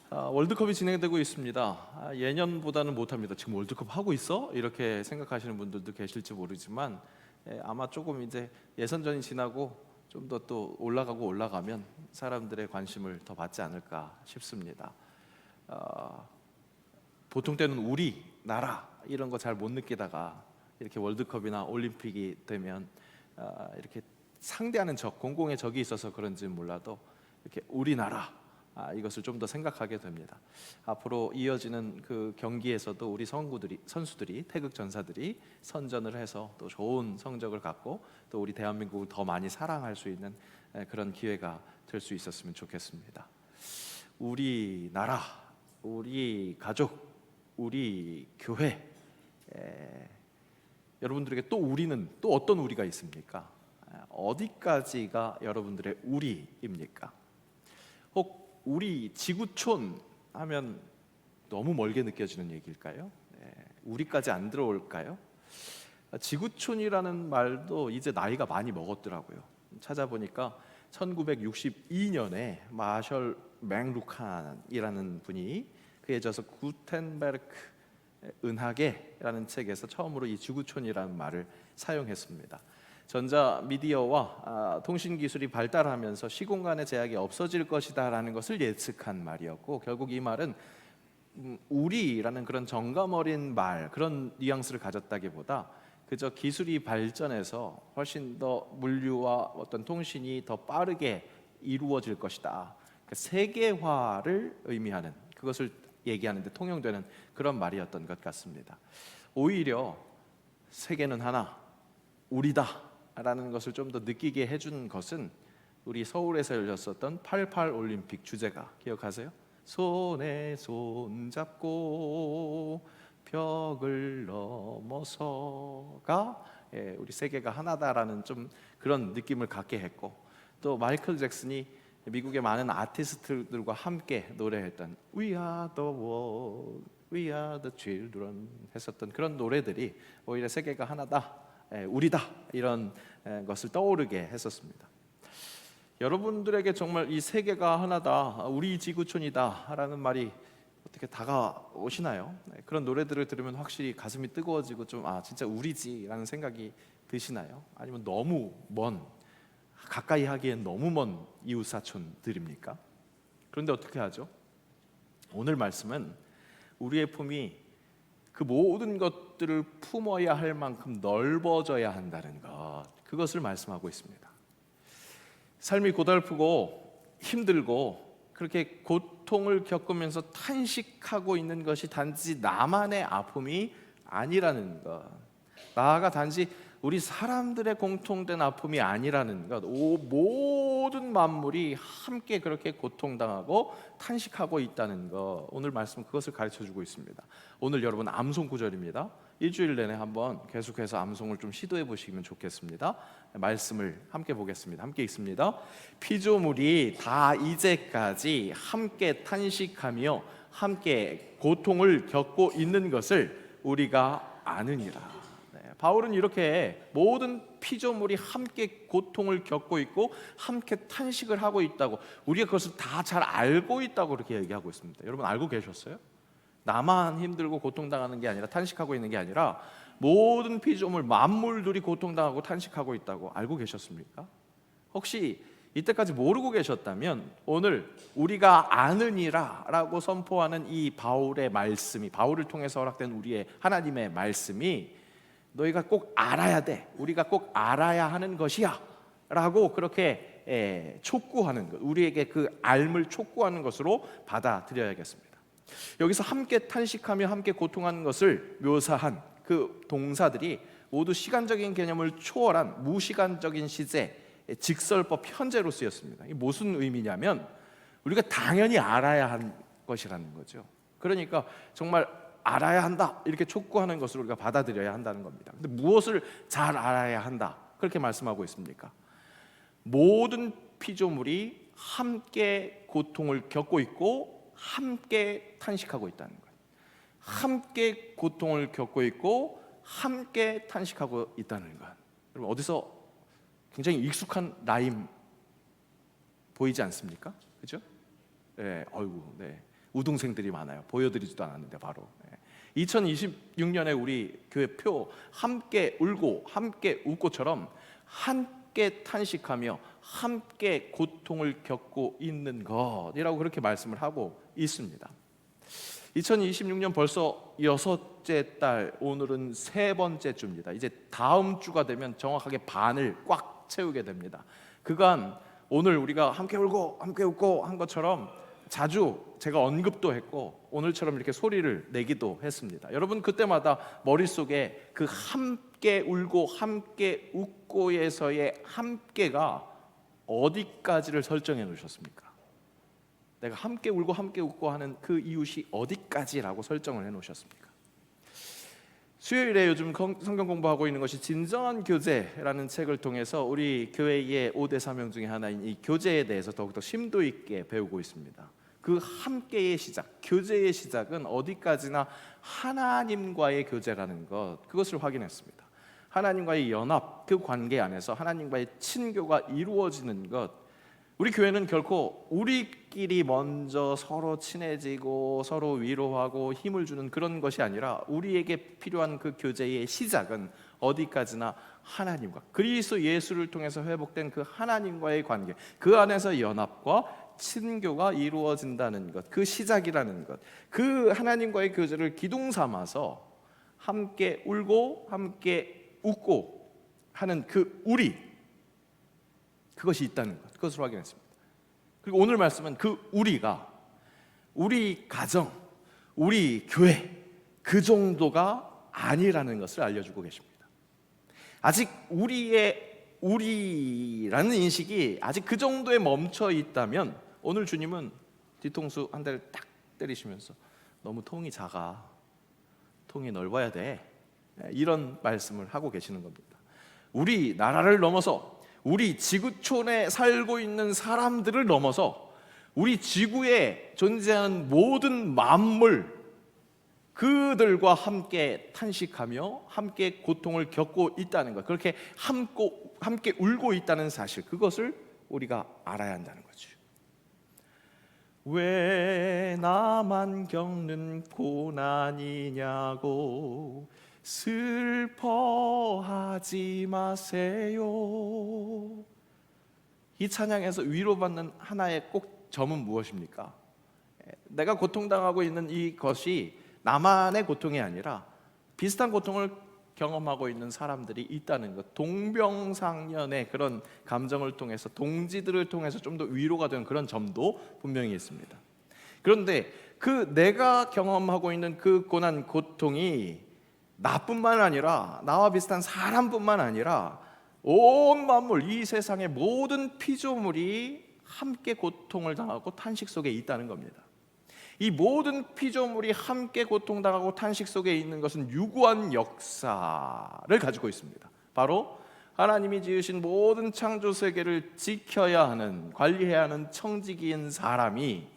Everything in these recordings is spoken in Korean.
월드컵이 진행되고 있습니다. 예년보다는 못합니다. 지금 월드컵 하고 있어? 이렇게 생각하시는 분들도 계실지 모르지만 아마 조금 이제 예선전이 지나고 좀 더 또 올라가면 사람들의 관심을 더 받지 않을까 싶습니다. 보통 때는 우리 나라 이런 거 잘 못 느끼다가 이렇게 월드컵이나 올림픽이 되면 이렇게 상대하는 적, 공공의 적이 있어서 그런지는 몰라도 이렇게 우리나라 이것을 좀 더 생각하게 됩니다. 앞으로 이어지는 그 경기에서도 우리 선수들이 태극 전사들이 선전을 해서 또 좋은 성적을 갖고 또 우리 대한민국을 더 많이 사랑할 수 있는 그런 기회가 될 수 있었으면 좋겠습니다. 우리나라, 우리 가족, 우리 교회, 여러분들에게 또 우리는 또 어떤 우리가 있습니까? 어디까지가 여러분들의 우리입니까? 혹 우리 지구촌 하면 너무 멀게 느껴지는 얘기일까요? 우리까지 안 들어올까요? 지구촌이라는 말도 이제 나이가 많이 먹었더라고요. 찾아보니까 1962년에 마셜 맹루칸이라는 분이 그에 져서 구텐베르크 은하계라는 책에서 처음으로 이 지구촌이라는 말을 사용했습니다. 전자 미디어와 통신 기술이 발달하면서 시공간의 제약이 없어질 것이다라는 것을 예측한 말이었고, 결국 이 말은 우리라는 그런 정감 어린 말, 그런 뉘앙스를 가졌다기보다 그저 기술이 발전해서 훨씬 더 물류와 어떤 통신이 더 빠르게 이루어질 것이다, 그러니까 세계화를 의미하는, 그것을 얘기하는데 통용되는 그런 말이었던 것 같습니다. 오히려 세계는 하나, 우리다 라는 것을 좀 더 느끼게 해준 것은 우리 서울에서 열렸었던 88 올림픽 주제가 기억하세요? 손에 손 잡고 벽을 넘어서가 우리 세계가 하나다라는 좀 그런 느낌을 갖게 했고, 또 마이클 잭슨이 미국의 많은 아티스트들과 함께 노래했던 We are the world, We are the children 했었던 그런 노래들이 오히려 세계가 하나다, 우리다, 이런 것을 떠오르게 했었습니다. 여러분들에게 정말 이 세계가 하나다, 우리 지구촌이다 라는 말이 어떻게 다가오시나요? 그런 노래들을 들으면 확실히 가슴이 뜨거워지고 좀 진짜 우리지 라는 생각이 드시나요? 아니면 너무 먼, 가까이 하기엔 너무 먼 이웃사촌들입니까? 그런데 어떻게 하죠? 오늘 말씀은 우리의 품이 그 모든 것들을 품어야 할 만큼 넓어져야 한다는 것, 그것을 말씀하고 있습니다. 삶이 고달프고 힘들고 그렇게 고통을 겪으면서 탄식하고 있는 것이 단지 나만의 아픔이 아니라는 것, 나아가 단지 우리 사람들의 공통된 아픔이 아니라는 것, 모든 만물이 함께 그렇게 고통당하고 탄식하고 있다는 것, 오늘 말씀 그것을 가르쳐주고 있습니다. 오늘 여러분 암송 구절입니다. 일주일 내내 한번 계속해서 암송을 좀 시도해 보시면 좋겠습니다. 말씀을 함께 보겠습니다. 함께 읽습니다. 피조물이 다 이제까지 함께 탄식하며 함께 고통을 겪고 있는 것을 우리가 아느니라. 바울은 이렇게 모든 피조물이 함께 고통을 겪고 있고 함께 탄식을 하고 있다고, 우리가 그것을 다 잘 알고 있다고 그렇게 얘기하고 있습니다. 여러분 알고 계셨어요? 나만 힘들고 고통당하는 게 아니라, 탄식하고 있는 게 아니라 모든 피조물, 만물들이 고통당하고 탄식하고 있다고 알고 계셨습니까? 혹시 이때까지 모르고 계셨다면 오늘 우리가 아느니라 라고 선포하는 이 바울의 말씀이, 바울을 통해서 허락된 우리의 하나님의 말씀이 너희가 꼭 알아야 돼, 우리가 꼭 알아야 하는 것이야 라고 그렇게 촉구하는 것, 우리에게 그 알을 촉구하는 것으로 받아들여야겠습니다. 여기서 함께 탄식하며 함께 고통하는 것을 묘사한 그 동사들이 모두 시간적인 개념을 초월한 무시간적인 시제, 직설법 현재로 쓰였습니다. 이게 무슨 의미냐면 우리가 당연히 알아야 한 것이라는 거죠. 그러니까 정말 알아야 한다, 이렇게 촉구하는 것을 우리가 받아들여야 한다는 겁니다. 근데 무엇을 잘 알아야 한다, 그렇게 말씀하고 있습니까? 모든 피조물이 함께 고통을 겪고 있고 함께 탄식하고 있다는 거예요. 함께 고통을 겪고 있고 함께 탄식하고 있다는 것. 여러분 어디서 굉장히 익숙한 라임 보이지 않습니까? 그죠? 네, 어이구, 네. 우등생들이 많아요. 보여드리지도 않았는데 바로 2026년에 우리 교회 표 함께 울고 함께 웃고처럼 함께 탄식하며 함께 고통을 겪고 있는 것이라고 그렇게 말씀을 하고 있습니다. 2026년 벌써 6째 달, 오늘은 3번째 주입니다. 이제 다음 주가 되면 정확하게 반을 꽉 채우게 됩니다. 그간 오늘 우리가 함께 울고 함께 웃고 한 것처럼 자주 제가 언급도 했고 오늘처럼 이렇게 소리를 내기도 했습니다. 여러분 그때마다 머릿속에 그 함께 울고 함께 웃고에서의 함께가 어디까지를 설정해 놓으셨습니까? 내가 함께 울고 함께 웃고 하는 그 이웃이 어디까지라고 설정을 해 놓으셨습니까? 수요일에 요즘 성경 공부하고 있는 것이 진정한 교제라는 책을 통해서 우리 교회의 5대 사명 중에 하나인 이 교제에 대해서 더욱더 심도 있게 배우고 있습니다. 그 함께의 시작, 교제의 시작은 어디까지나 하나님과의 교제라는 것, 그것을 확인했습니다. 하나님과의 연합, 그 관계 안에서 하나님과의 친교가 이루어지는 것, 우리 교회는 결코 우리끼리 먼저 서로 친해지고 서로 위로하고 힘을 주는 그런 것이 아니라 우리에게 필요한 그 교제의 시작은 어디까지나 하나님과 그리스도 예수를 통해서 회복된 그 하나님과의 관계, 그 안에서 연합과 친교가 이루어진다는 것, 그 시작이라는 것, 그 하나님과의 교제를 기둥 삼아서 함께 울고 함께 웃고 하는 그 우리, 그것이 있다는 것, 그것을 확인했습니다. 그리고 오늘 말씀은 그 우리가 우리 가정, 우리 교회 그 정도가 아니라는 것을 알려주고 계십니다. 아직 우리라는 인식이 아직 그 정도에 멈춰 있다면 오늘 주님은 뒤통수 한 대를 딱 때리시면서 너무 통이 작아, 통이 넓어야 돼, 이런 말씀을 하고 계시는 겁니다. 우리 나라를 넘어서 우리 지구촌에 살고 있는 사람들을 넘어서 우리 지구에 존재하는 모든 만물, 그들과 함께 탄식하며 함께 고통을 겪고 있다는 것, 그렇게 함께 울고 있다는 사실, 그것을 우리가 알아야 한다는 거죠. 왜 나만 겪는 고난이냐고 슬퍼하지 마세요. 이 찬양에서 위로받는 하나의 꼭 점은 무엇입니까? 내가 고통당하고 있는 이것이 나만의 고통이 아니라 비슷한 고통을 경험하고 있는 사람들이 있다는 것, 동병상련의 그런 감정을 통해서, 동지들을 통해서 좀 더 위로가 되는 그런 점도 분명히 있습니다. 그런데 그 내가 경험하고 있는 그 고난, 고통이 나뿐만 아니라 나와 비슷한 사람뿐만 아니라 온 만물, 이 세상의 모든 피조물이 함께 고통을 당하고 탄식 속에 있다는 겁니다. 이 모든 피조물이 함께 고통당하고 탄식 속에 있는 것은 유구한 역사를 가지고 있습니다. 바로 하나님이 지으신 모든 창조 세계를 지켜야 하는, 관리해야 하는 청지기인 사람이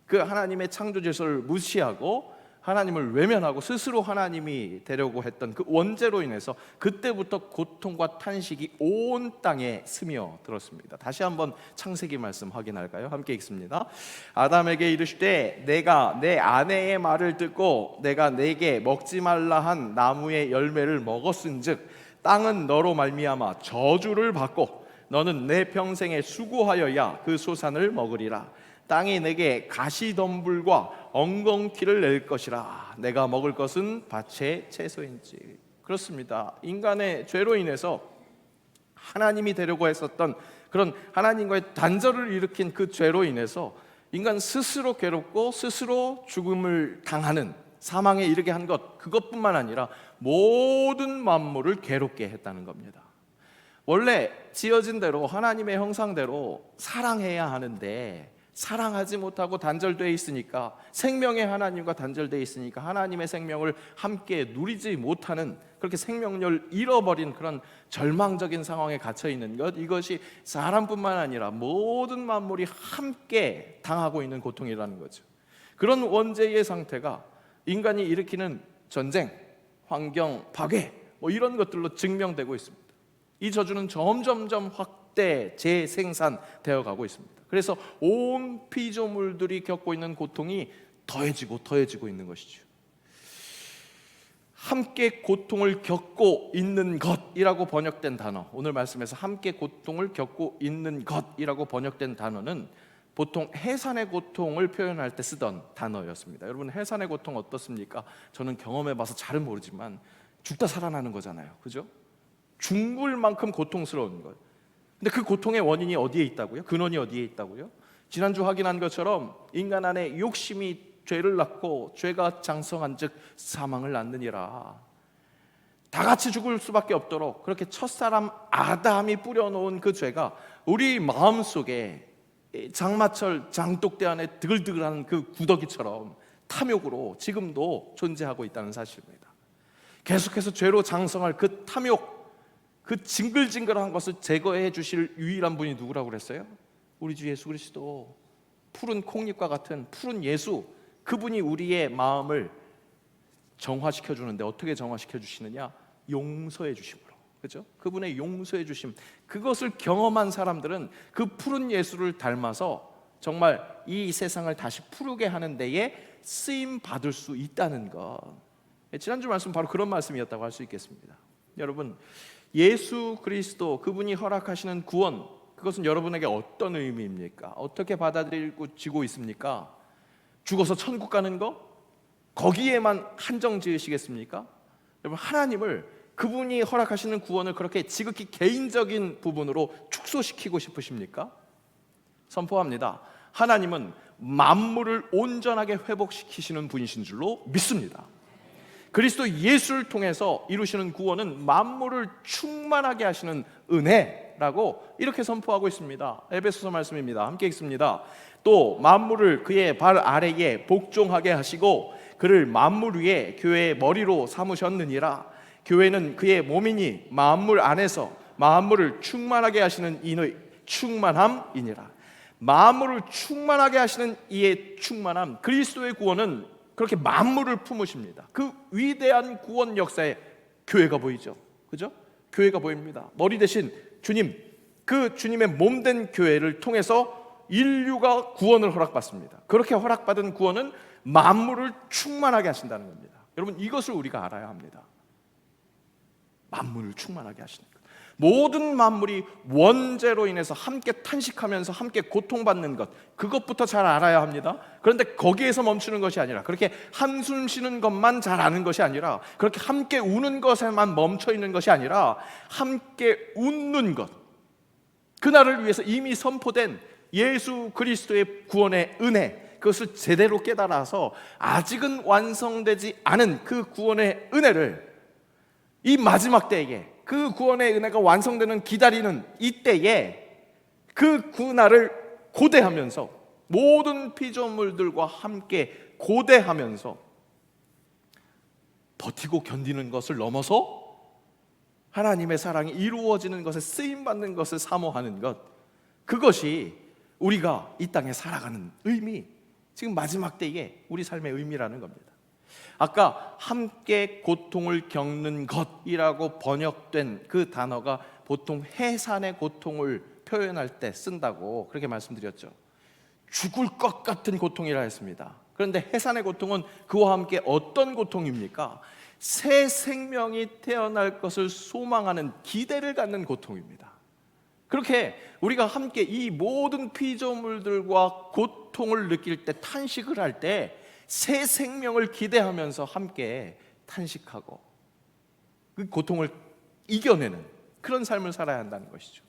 그 하나님의 창조 질서를 무시하고 하나님을 외면하고 스스로 하나님이 되려고 했던 그 원죄로 인해서 그때부터 고통과 탄식이 온 땅에 스며들었습니다. 다시 한번 창세기 말씀 확인할까요? 함께 읽습니다. 아담에게 이르시되 내가 내 아내의 말을 듣고 내가 내게 먹지 말라 한 나무의 열매를 먹었은즉 땅은 너로 말미암아 저주를 받고 너는 내 평생에 수고하여야 그 소산을 먹으리라. 땅이 내게 가시덤불과 엉겅퀴를 낼 것이라. 내가 먹을 것은 밭의 채소인지. 그렇습니다. 인간의 죄로 인해서 하나님이 되려고 했었던 그런 하나님과의 단절을 일으킨 그 죄로 인해서 인간 스스로 괴롭고 스스로 죽음을 당하는, 사망에 이르게 한 것, 그것뿐만 아니라 모든 만물을 괴롭게 했다는 겁니다. 원래 지어진 대로 하나님의 형상대로 사랑해야 하는데 사랑하지 못하고 단절되어 있으니까, 생명의 하나님과 단절되어 있으니까 하나님의 생명을 함께 누리지 못하는, 그렇게 생명력을 잃어버린 그런 절망적인 상황에 갇혀 있는 것, 이것이 사람뿐만 아니라 모든 만물이 함께 당하고 있는 고통이라는 거죠. 그런 원죄의 상태가 인간이 일으키는 전쟁, 환경 파괴, 이런 것들로 증명되고 있습니다. 이 저주는 점점점 확대, 재생산되어 가고 있습니다. 그래서 온 피조물들이 겪고 있는 고통이 더해지고 있는 것이죠. 함께 고통을 겪고 있는 것이라고 번역된 단어, 오늘 말씀에서 함께 고통을 겪고 있는 것이라고 번역된 단어는 보통 해산의 고통을 표현할 때 쓰던 단어였습니다. 여러분, 해산의 고통 어떻습니까? 저는 경험해봐서 잘은 모르지만 죽다 살아나는 거잖아요, 그죠? 죽을 만큼 고통스러운 것. 근데 그 고통의 원인이 어디에 있다고요? 근원이 어디에 있다고요? 지난주 확인한 것처럼 인간 안에 욕심이 죄를 낳고 죄가 장성한 즉 사망을 낳느니라. 다 같이 죽을 수밖에 없도록 그렇게 첫사람 아담이 뿌려놓은 그 죄가 우리 마음속에 장마철 장독대 안에 드글드글하는 그 구더기처럼 탐욕으로 지금도 존재하고 있다는 사실입니다. 계속해서 죄로 장성할 그 탐욕, 그 징글징글한 것을 제거해 주실 유일한 분이 누구라고 그랬어요? 우리 주 예수 그리스도. 푸른 콩잎과 같은 푸른 예수, 그분이 우리의 마음을 정화시켜 주는데 어떻게 정화시켜 주시느냐? 용서해 주심으로. 그죠? 그분의 용서해 주심, 그것을 경험한 사람들은 그 푸른 예수를 닮아서 정말 이 세상을 다시 푸르게 하는 데에 쓰임 받을 수 있다는 것. 지난주 말씀 바로 그런 말씀이었다고 할 수 있겠습니다. 여러분, 예수 그리스도 그분이 허락하시는 구원, 그것은 여러분에게 어떤 의미입니까? 어떻게 받아들이고 있습니까? 죽어서 천국 가는 거? 거기에만 한정 지으시겠습니까? 여러분, 하나님을, 그분이 허락하시는 구원을 그렇게 지극히 개인적인 부분으로 축소시키고 싶으십니까? 선포합니다. 하나님은 만물을 온전하게 회복시키시는 분이신 줄로 믿습니다. 그리스도 예수를 통해서 이루시는 구원은 만물을 충만하게 하시는 은혜라고 이렇게 선포하고 있습니다. 에베소서 말씀입니다. 함께 읽습니다. 또 만물을 그의 발 아래에 복종하게 하시고 그를 만물 위에 교회의 머리로 삼으셨느니라. 교회는 그의 몸이니 만물 안에서 만물을 충만하게 하시는 이의 충만함이니라. 만물을 충만하게 하시는 이의 충만함, 그리스도의 구원은 그렇게 만물을 품으십니다. 그 위대한 구원 역사에 교회가 보이죠, 그죠? 교회가 보입니다. 머리 대신 주님, 그 주님의 몸된 교회를 통해서 인류가 구원을 허락받습니다. 그렇게 허락받은 구원은 만물을 충만하게 하신다는 겁니다. 여러분, 이것을 우리가 알아야 합니다. 만물을 충만하게 하시는 것. 모든 만물이 원죄로 인해서 함께 탄식하면서 함께 고통받는 것, 그것부터 잘 알아야 합니다. 그런데 거기에서 멈추는 것이 아니라, 그렇게 한숨 쉬는 것만 잘 아는 것이 아니라, 그렇게 함께 우는 것에만 멈춰 있는 것이 아니라 함께 웃는 것, 그날을 위해서 이미 선포된 예수 그리스도의 구원의 은혜, 그것을 제대로 깨달아서 아직은 완성되지 않은 그 구원의 은혜를 이 마지막 때에, 그 구원의 은혜가 완성되는 기다리는 이때에 그 그날을 고대하면서 모든 피조물들과 함께 고대하면서 버티고 견디는 것을 넘어서 하나님의 사랑이 이루어지는 것에 쓰임받는 것을 사모하는 것, 그것이 우리가 이 땅에 살아가는 의미, 지금 마지막 때에 우리 삶의 의미라는 겁니다. 아까 함께 고통을 겪는 것이라고 번역된 그 단어가 보통 해산의 고통을 표현할 때 쓴다고 그렇게 말씀드렸죠. 죽을 것 같은 고통이라 했습니다. 그런데 해산의 고통은 그와 함께 어떤 고통입니까? 새 생명이 태어날 것을 소망하는 기대를 갖는 고통입니다. 그렇게 우리가 함께 이 모든 피조물들과 고통을 느낄 때, 탄식을 할 때 새 생명을 기대하면서 함께 탄식하고 그 고통을 이겨내는 그런 삶을 살아야 한다는 것이죠.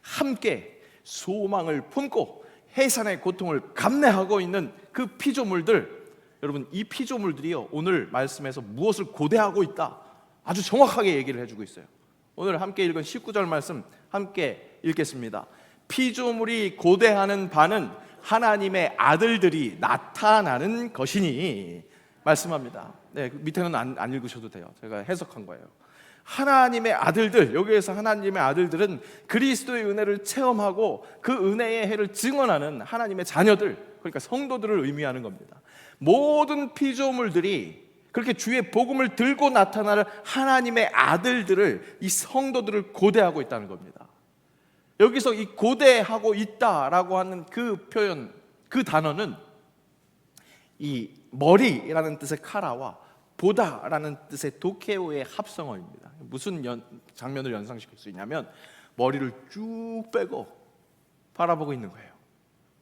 함께 소망을 품고 해산의 고통을 감내하고 있는 그 피조물들, 여러분, 이 피조물들이요, 오늘 말씀에서 무엇을 고대하고 있다, 아주 정확하게 얘기를 해주고 있어요. 오늘 함께 읽은 19절 말씀 함께 읽겠습니다. 피조물이 고대하는 바는 하나님의 아들들이 나타나는 것이니 말씀합니다. 네, 밑에는 안 읽으셔도 돼요. 제가 해석한 거예요. 하나님의 아들들, 여기에서 하나님의 아들들은 그리스도의 은혜를 체험하고 그 은혜의 해를 증언하는 하나님의 자녀들, 그러니까 성도들을 의미하는 겁니다. 모든 피조물들이 그렇게 주의 복음을 들고 나타나는 하나님의 아들들을, 이 성도들을 고대하고 있다는 겁니다. 여기서 이 고대하고 있다라고 하는 그 표현, 그 단어는 이 머리라는 뜻의 카라와 보다라는 뜻의 도케오의 합성어입니다. 무슨 장면을 연상시킬 수 있냐면 머리를 쭉 빼고 바라보고 있는 거예요.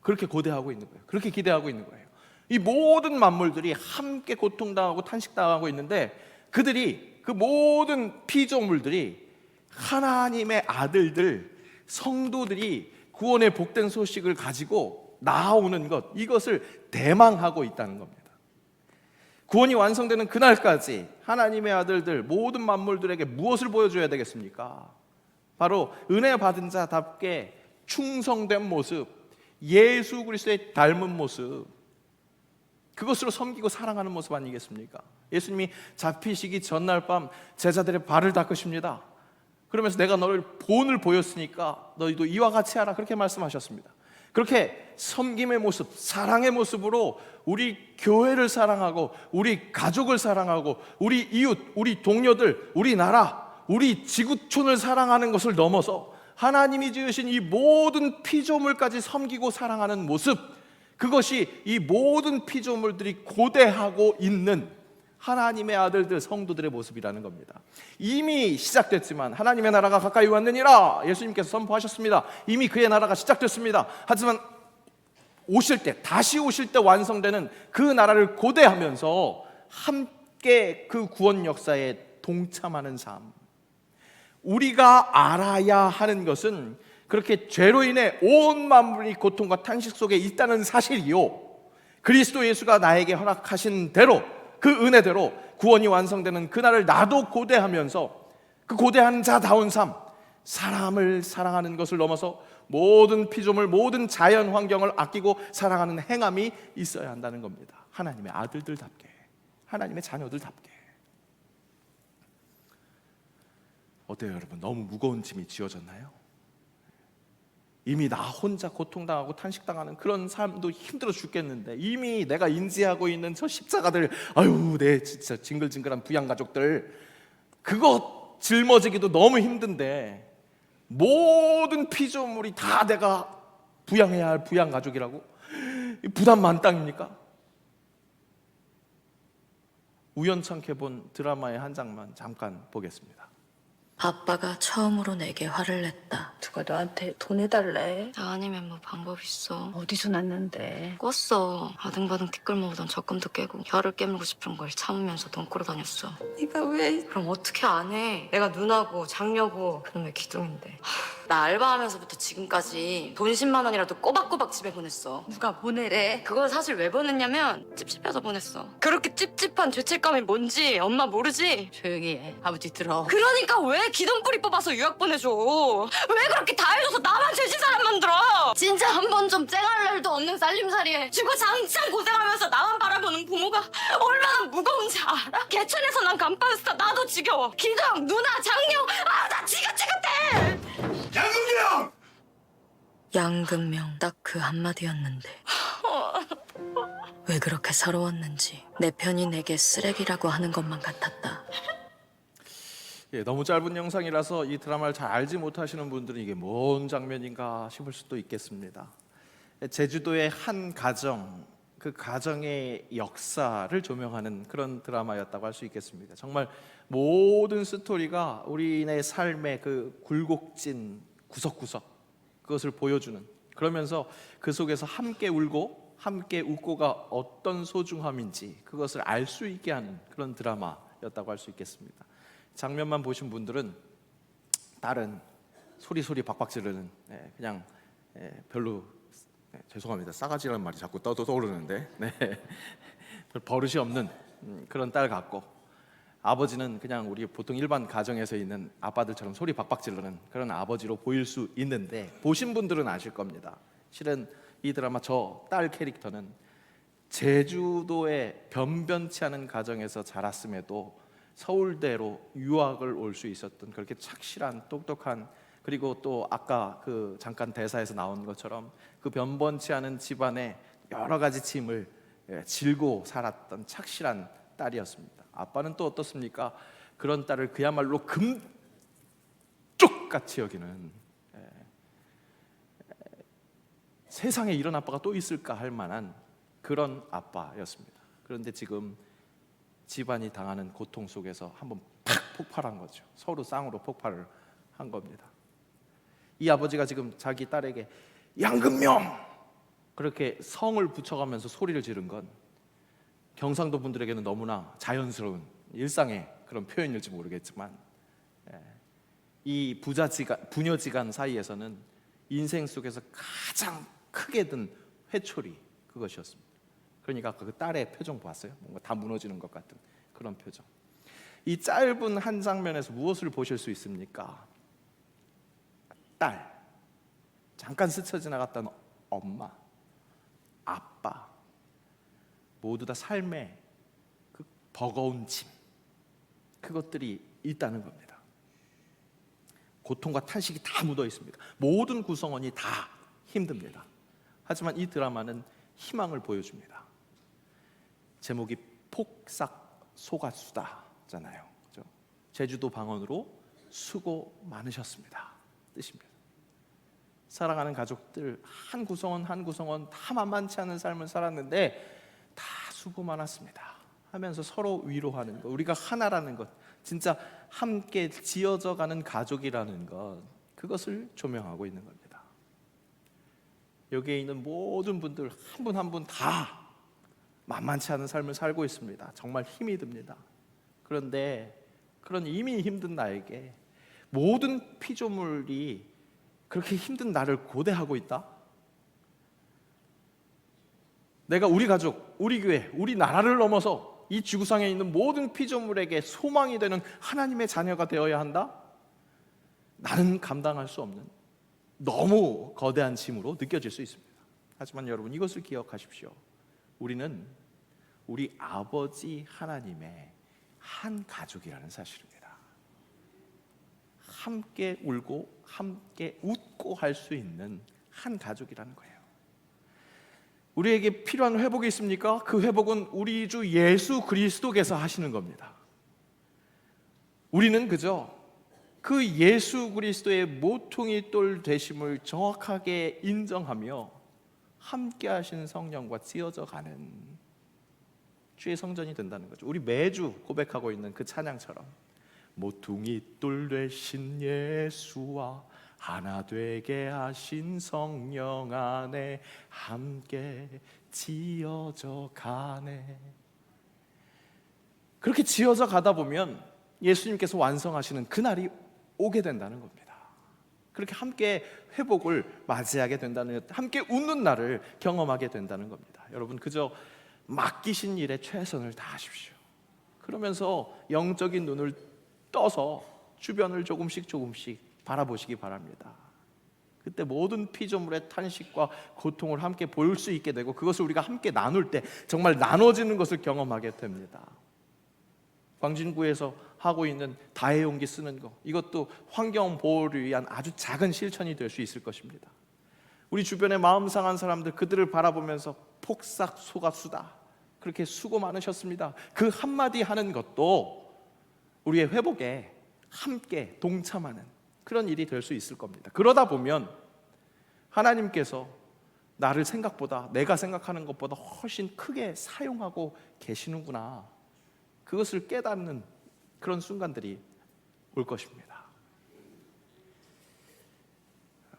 그렇게 고대하고 있는 거예요. 그렇게 기대하고 있는 거예요. 이 모든 만물들이 함께 고통당하고 탄식당하고 있는데 그 모든 피조물들이 하나님의 아들들, 성도들이 구원의 복된 소식을 가지고 나오는 이것을 대망하고 있다는 겁니다. 구원이 완성되는 그날까지 하나님의 아들들, 모든 만물들에게 무엇을 보여줘야 되겠습니까? 바로 은혜 받은 자답게 충성된 모습, 예수 그리스도의 닮은 모습, 그것으로 섬기고 사랑하는 모습 아니겠습니까? 예수님이 잡히시기 전날 밤 제자들의 발을 닦으십니다. 그러면서 내가 너를 본을 보였으니까 너희도 이와 같이 하라, 그렇게 말씀하셨습니다. 그렇게 섬김의 모습, 사랑의 모습으로 우리 교회를 사랑하고 우리 가족을 사랑하고 우리 이웃, 우리 동료들, 우리 나라, 우리 지구촌을 사랑하는 것을 넘어서 하나님이 지으신 이 모든 피조물까지 섬기고 사랑하는 모습, 그것이 이 모든 피조물들이 고대하고 있는 하나님의 아들들, 성도들의 모습이라는 겁니다. 이미 시작됐지만 하나님의 나라가 가까이 왔느니라 예수님께서 선포하셨습니다. 이미 그의 나라가 시작됐습니다. 하지만 다시 오실 때 완성되는 그 나라를 고대하면서 함께 그 구원 역사에 동참하는 삶, 우리가 알아야 하는 것은 그렇게 죄로 인해 온 만물이 고통과 탄식 속에 있다는 사실이요, 그리스도 예수가 나에게 허락하신 대로, 그 은혜대로 구원이 완성되는 그날을 나도 고대하면서 그 고대한 자다운 삶, 사람을 사랑하는 것을 넘어서 모든 피조물, 모든 자연 환경을 아끼고 사랑하는 행함이 있어야 한다는 겁니다. 하나님의 아들들답게, 하나님의 자녀들답게. 어때요 여러분? 너무 무거운 짐이 지어졌나요? 이미 나 혼자 고통당하고 탄식당하는 그런 삶도 힘들어 죽겠는데, 이미 내가 인지하고 있는 저 십자가들, 아유 내 진짜 징글징글한 부양가족들, 그거 짊어지기도 너무 힘든데 모든 피조물이 다 내가 부양해야 할 부양가족이라고? 부담 만땅입니까? 우연찮게 본 드라마의 한 장면 잠깐 보겠습니다. 아빠가 처음으로 내게 화를 냈다. 누가 너한테 돈 해달래? 나 아니면 뭐 방법 있어. 어디서 났는데? 꿨어. 아등바등 티끌 모으던 적금도 깨고 혀를 깨물고 싶은 걸 참으면서 돈 꾸러 다녔어. 네가 왜? 그럼 어떻게 안 해? 내가 누나고 장녀고 그놈의 기둥인데. 나 알바하면서부터 지금까지 돈 10만 원이라도 꼬박꼬박 집에 보냈어. 누가 보내래? 그걸 사실 왜 보냈냐면 찝찝해서 보냈어. 그렇게 찝찝한 죄책감이 뭔지 엄마 모르지? 조용히 해. 아버지 들어. 그러니까 왜 기둥뿌리 뽑아서 유학 보내줘? 왜 그렇게 다 해줘서 나만 죄진 사람 만들어? 진짜 한 번 좀 쨍할 날도 없는 살림살이에 죽어 장창 고생하면서 나만 바라보는 부모가 얼마나 무거운지 알아? 개천에서 난 간판스타, 나도 지겨워. 기둥, 누나, 장녀, 나 지긋지긋해. 양금영! 양금명, 딱 그 한마디였는데 왜 그렇게 서러웠는지 내 편이 내게 쓰레기라고 하는 것만 같았다. 너무 짧은 영상이라서 이 드라마를 잘 알지 못하시는 분들은 이게 뭔 장면인가 싶을 수도 있겠습니다. 제주도의 한 가정, 그 가정의 역사를 조명하는 그런 드라마였다고 할 수 있겠습니다. 정말 모든 스토리가 우리의 삶의 그 굴곡진 구석구석, 그것을 보여주는, 그러면서 그 속에서 함께 울고 함께 웃고가 어떤 소중함인지 그것을 알 수 있게 하는 그런 드라마였다고 할 수 있겠습니다. 장면만 보신 분들은 딸은 소리 박박 지르는, 그냥 별로, 죄송합니다, 싸가지라는 말이 자꾸 떠오르는데, 별 버릇이 없는 그런 딸 같고, 아버지는 그냥 우리 보통 일반 가정에서 있는 아빠들처럼 소리 박박 지르는 그런 아버지로 보일 수 있는데, 보신 분들은 아실 겁니다. 실은 이 드라마 저 딸 캐릭터는 제주도의 변변치 않은 가정에서 자랐음에도 서울대로 유학을 올 수 있었던 그렇게 착실한, 똑똑한, 그리고 또 아까 그 잠깐 대사에서 나온 것처럼 그 변변치 않은 집안의 여러 가지 짐을 질고 살았던 착실한 딸이었습니다. 아빠는 또 어떻습니까? 그런 딸을 그야말로 금쪽같이 여기는, 세상에 이런 아빠가 또 있을까 할 만한 그런 아빠였습니다. 그런데 지금 집안이 당하는 고통 속에서 한번 팍 폭발한 거죠. 서로 쌍으로 폭발을 한 겁니다. 이 아버지가 지금 자기 딸에게 양금명 그렇게 성을 붙여가면서 소리를 지른 건 경상도 분들에게는 너무나 자연스러운 일상의 그런 표현일지 모르겠지만, 이 부녀지간 사이에서는 인생 속에서 가장 크게 든 회초리, 그것이었습니다. 그러니까 그 딸의 표정 봤어요? 뭔가 다 무너지는 것 같은 그런 표정. 이 짧은 한 장면에서 무엇을 보실 수 있습니까? 딸, 잠깐 스쳐 지나갔던 엄마, 아빠, 모두 다 삶의 그 버거운 짐, 그것들이 있다는 겁니다. 고통과 탄식이 다 묻어 있습니다. 모든 구성원이 다 힘듭니다. 하지만 이 드라마는 희망을 보여줍니다. 제목이 폭삭 소가수다잖아요. 그렇죠? 제주도 방언으로 수고 많으셨습니다 뜻입니다. 사랑하는 가족들 한 구성원 한 구성원 다 만만치 않은 삶을 살았는데 다 수고 많았습니다 하면서 서로 위로하는 것, 우리가 하나라는 것, 진짜 함께 지어져 가는 가족이라는 것, 그것을 조명하고 있는 겁니다. 여기에 있는 모든 분들 한 분 한 분 다 만만치 않은 삶을 살고 있습니다. 정말 힘이 듭니다. 그런데 그런 이미 힘든 나에게 모든 피조물이 그렇게 힘든 나를 고대하고 있다? 내가 우리 가족, 우리 교회, 우리 나라를 넘어서 이 지구상에 있는 모든 피조물에게 소망이 되는 하나님의 자녀가 되어야 한다? 나는 감당할 수 없는 너무 거대한 짐으로 느껴질 수 있습니다. 하지만 여러분, 이것을 기억하십시오. 우리는 우리 아버지 하나님의 한 가족이라는 사실입니다. 함께 울고 함께 웃고 할 수 있는 한 가족이라는 거예요. 우리에게 필요한 회복이 있습니까? 그 회복은 우리 주 예수 그리스도께서 하시는 겁니다. 우리는 그저 그 예수 그리스도의 모퉁이 돌 되심을 정확하게 인정하며 함께 하신 성령과 찌어져 가는 주의 성전이 된다는 거죠. 우리 매주 고백하고 있는 그 찬양처럼 모퉁이 돌 되신 예수와 하나 되게 하신 성령 안에 함께 지어져 가네. 그렇게 지어져 가다 보면 예수님께서 완성하시는 그날이 오게 된다는 겁니다. 그렇게 함께 회복을 맞이하게 된다는, 함께 웃는 날을 경험하게 된다는 겁니다. 여러분, 그저 맡기신 일에 최선을 다하십시오. 그러면서 영적인 눈을 떠서 주변을 조금씩 바라보시기 바랍니다. 그때 모든 피조물의 탄식과 고통을 함께 볼 수 있게 되고, 그것을 우리가 함께 나눌 때 정말 나눠지는 것을 경험하게 됩니다. 광진구에서 하고 있는 다해용기 쓰는 것, 이것도 환경 보호를 위한 아주 작은 실천이 될 수 있을 것입니다. 우리 주변에 마음 상한 사람들, 그들을 바라보면서 폭삭 소가수다, 그렇게 수고 많으셨습니다, 그 한마디 하는 것도 우리의 회복에 함께 동참하는 그런 일이 될 수 있을 겁니다. 그러다 보면 하나님께서 나를 생각보다, 내가 생각하는 것보다 훨씬 크게 사용하고 계시는구나, 그것을 깨닫는 그런 순간들이 올 것입니다.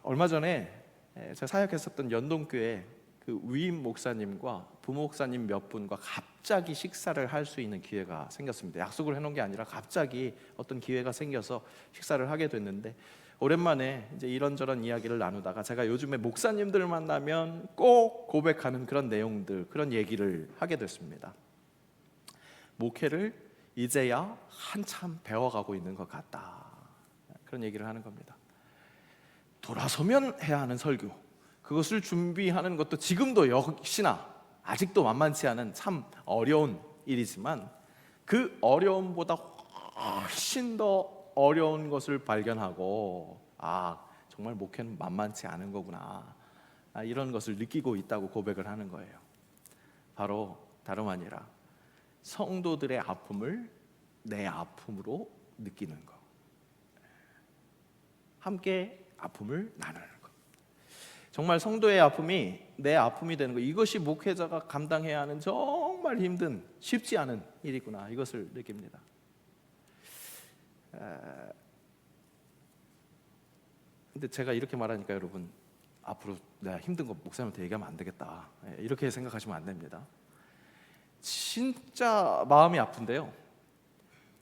얼마 전에 제가 사역했었던 연동교회 그 위임 목사님과 부목사님 몇 분과 갑자기 식사를 할 수 있는 기회가 생겼습니다. 약속을 해놓은 게 아니라 갑자기 어떤 기회가 생겨서 식사를 하게 됐는데, 오랜만에 이제 이런저런 이야기를 나누다가 제가 요즘에 목사님들을 만나면 꼭 고백하는 그런 내용들, 그런 얘기를 하게 됐습니다. 목회를 이제야 한참 배워가고 있는 것 같다, 그런 얘기를 하는 겁니다. 돌아서면 해야 하는 설교, 그것을 준비하는 것도 지금도 역시나 아직도 만만치 않은 참 어려운 일이지만, 그 어려움보다 훨씬 더 어려운 것을 발견하고, 정말 목회는 만만치 않은 거구나, 이런 것을 느끼고 있다고 고백을 하는 거예요. 바로 다름 아니라 성도들의 아픔을 내 아픔으로 느끼는 것, 함께 아픔을 나누는 것. 정말 성도의 아픔이 내 아픔이 되는 것, 이것이 목회자가 감당해야 하는 정말 힘든, 쉽지 않은 일이구나, 이것을 느낍니다. 근데 제가 이렇게 말하니까 여러분, 앞으로 내가 힘든 거 목사님한테 얘기하면 안 되겠다, 이렇게 생각하시면 안 됩니다. 진짜 마음이 아픈데요,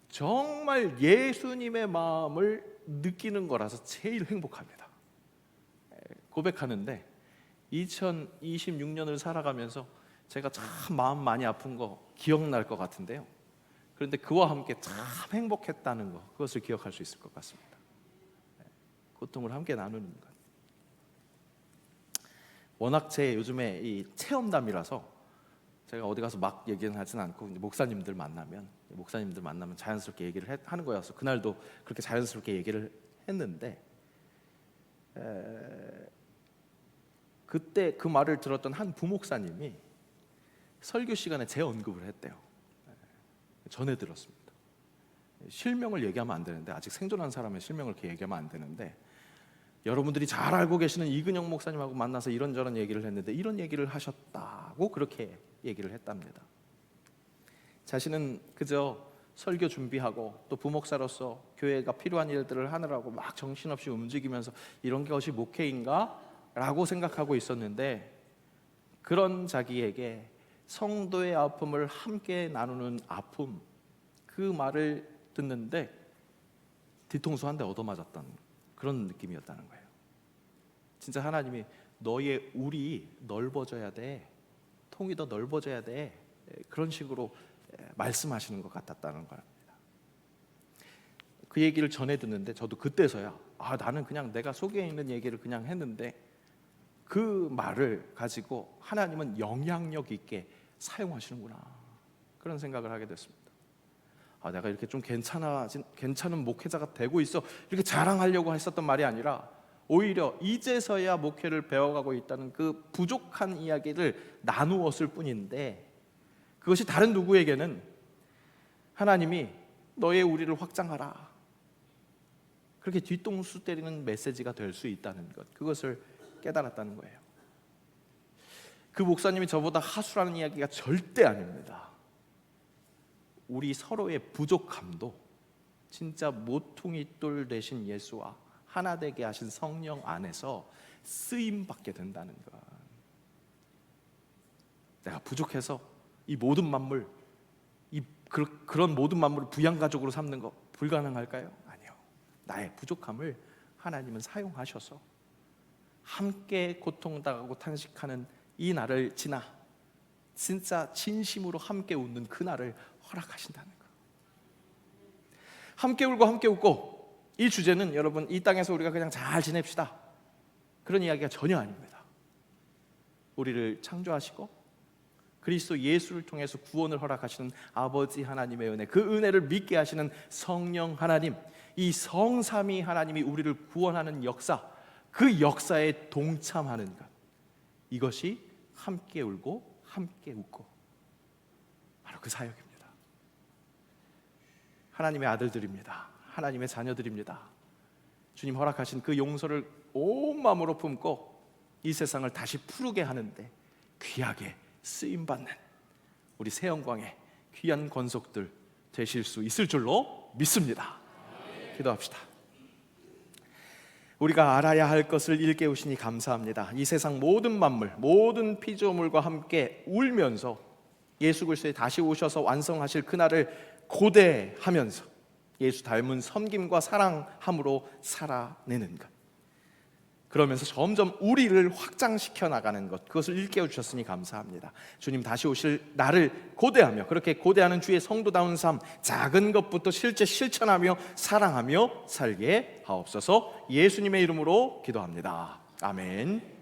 정말 예수님의 마음을 느끼는 거라서 제일 행복합니다. 고백하는데 2026년을 살아가면서 제가 참 마음 많이 아픈 거 기억날 것 같은데요, 그런데 그와 함께 참 행복했다는 거, 그것을 기억할 수 있을 것 같습니다. 고통을 함께 나누는 것. 워낙 제 요즘에 이 체험담이라서 제가 어디 가서 막 얘기는 하진 않고, 목사님들 만나면 자연스럽게 얘기를 하는 거여서 그날도 그렇게 자연스럽게 얘기를 했는데, 그때 그 말을 들었던 한 부목사님이 설교 시간에 제 언급을 했대요. 전해 들었습니다. 실명을 얘기하면 안 되는데, 아직 생존한 사람의 실명을 이렇게 얘기하면 안 되는데, 여러분들이 잘 알고 계시는 이근영 목사님하고 만나서 이런저런 얘기를 했는데 이런 얘기를 하셨다고 그렇게 얘기를 했답니다. 자신은 그저 설교 준비하고 또 부목사로서 교회가 필요한 일들을 하느라고 막 정신없이 움직이면서 이런 것이 목회인가? 라고 생각하고 있었는데, 그런 자기에게 성도의 아픔을 함께 나누는 아픔, 그 말을 듣는데 뒤통수 한 대 얻어맞았던 그런 느낌이었다는 거예요. 진짜 하나님이 너의 울이 넓어져야 돼, 통이 더 넓어져야 돼, 그런 식으로 말씀하시는 것 같았다는 겁니다. 그 얘기를 전해 듣는데 저도 그때서야 나는 그냥 내가 속에 있는 얘기를 그냥 했는데 그 말을 가지고 하나님은 영향력 있게 사용하시는구나, 그런 생각을 하게 됐습니다. 내가 이렇게 좀 괜찮은 목회자가 되고 있어, 이렇게 자랑하려고 했었던 말이 아니라 오히려 이제서야 목회를 배워가고 있다는 그 부족한 이야기를 나누었을 뿐인데, 그것이 다른 누구에게는 하나님이 너의 우리를 확장하라, 그렇게 뒤통수 때리는 메시지가 될 수 있다는 것, 그것을 깨달았다는 거예요. 그 목사님이 저보다 하수라는 이야기가 절대 아닙니다. 우리 서로의 부족함도 진짜 모퉁이 돌 되신 예수와 하나 되게 하신 성령 안에서 쓰임 받게 된다는 것. 내가 부족해서 이 모든 만물, 그런 모든 만물을 부양가족으로 삼는 거 불가능할까요? 아니요. 나의 부족함을 하나님은 사용하셔서 함께 고통당하고 탄식하는 이 날을 지나 진짜 진심으로 함께 웃는 그 날을 허락하신다는 것. 함께 울고 함께 웃고, 이 주제는 여러분 이 땅에서 우리가 그냥 잘 지냅시다, 그런 이야기가 전혀 아닙니다. 우리를 창조하시고 그리스도 예수를 통해서 구원을 허락하시는 아버지 하나님의 은혜, 그 은혜를 믿게 하시는 성령 하나님, 이 성삼위 하나님이 우리를 구원하는 역사, 그 역사에 동참하는 것, 이것이 함께 울고 함께 웃고 바로 그 사역입니다. 하나님의 아들들입니다. 하나님의 자녀들입니다. 주님 허락하신 그 용서를 온 마음으로 품고 이 세상을 다시 푸르게 하는데 귀하게 쓰임받는 우리 새영광의 귀한 권속들 되실 수 있을 줄로 믿습니다. 기도합시다. 우리가 알아야 할 것을 일깨우시니 감사합니다. 이 세상 모든 만물, 모든 피조물과 함께 울면서 예수 그리스도에 다시 오셔서 완성하실 그날을 고대하면서 예수 닮은 섬김과 사랑함으로 살아내는 것, 그러면서 점점 우리를 확장시켜 나가는 것, 그것을 일깨워 주셨으니 감사합니다. 주님 다시 오실 나를 고대하며, 그렇게 고대하는 주의 성도다운 삶, 작은 것부터 실제 실천하며 사랑하며 살게 하옵소서. 예수님의 이름으로 기도합니다. 아멘.